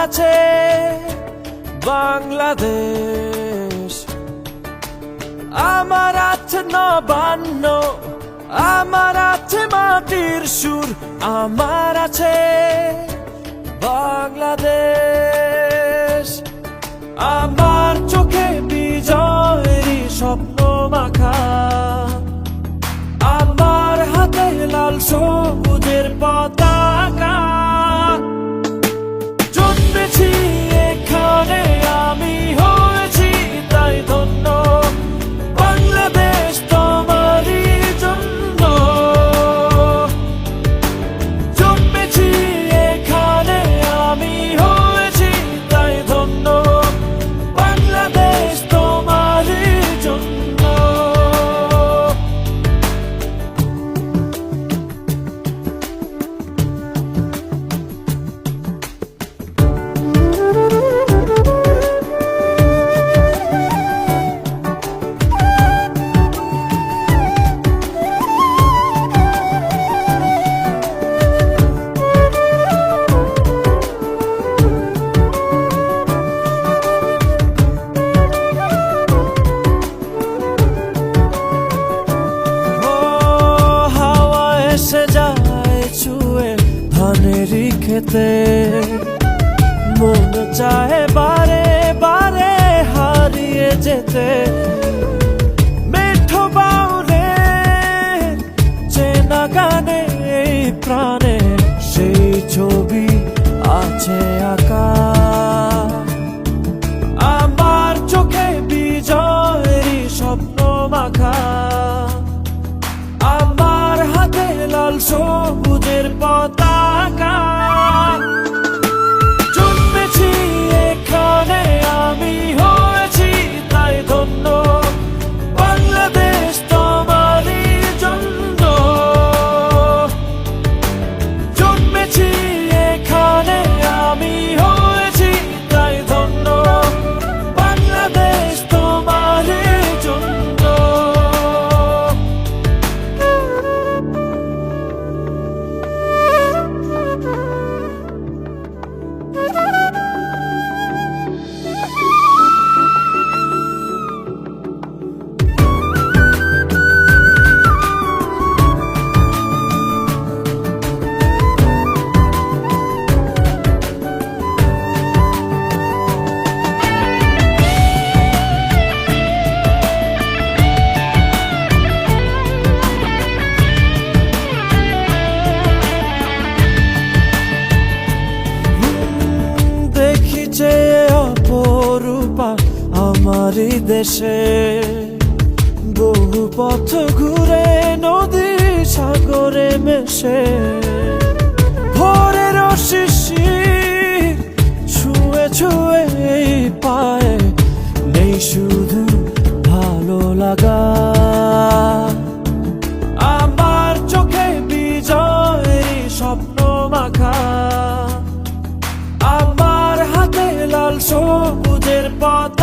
আছে বাংলাদেশ, আমার আছে নবান্ন, আমার আছে মাটির সুর, আমার আছে বাংলাদেশ। আমার চোখে বিজয়েরই স্বপ্ন মাখা, আমার হাতে লাল সবুজের পতাকা। জন্মেছি এখানে আমি, হয়েছি তাই ধন্য, বাংলাদেশ তোমারই জন্য। জন্মেছি এখানে আমি, হয়েছি তাই ধন্য, বাংলাদেশ তোমারই জন্য। এসে যায় ছুঁয়ে ধানেরই খেতে, মন চাহে বারে বারে হারিয়ে যেতে। মেঠো বাউলে চেনা গানে এই প্রাণে সেই ছবি আছে আঁকা। আমার চোখে বিজয়েরই স্বপ্ন মাখা, আমার হাতে লাল সবুজের পতাকা। জন্মেছি এখানে আমি, হয়েছি তাই ধন্য, বাংলাদেশ তোমারই জন্য। জন্মেছি এখানে আমি, হয়েছি তাই ধন্য, বাংলাদেশ তোমারই জন্য। যে অপরূপা আমারই দেশে, বহু পথ ঘুরে নদী সাগরে মেশে। ভোরের শিশির ছুঁয়ে ছুঁয়ে এই পায়ে, নেই শুধু ভালো লাগা। আমার চোখে বিজয়েরই স্বপ্ন মাখা, আমার হাতে লাল সবুজের পথ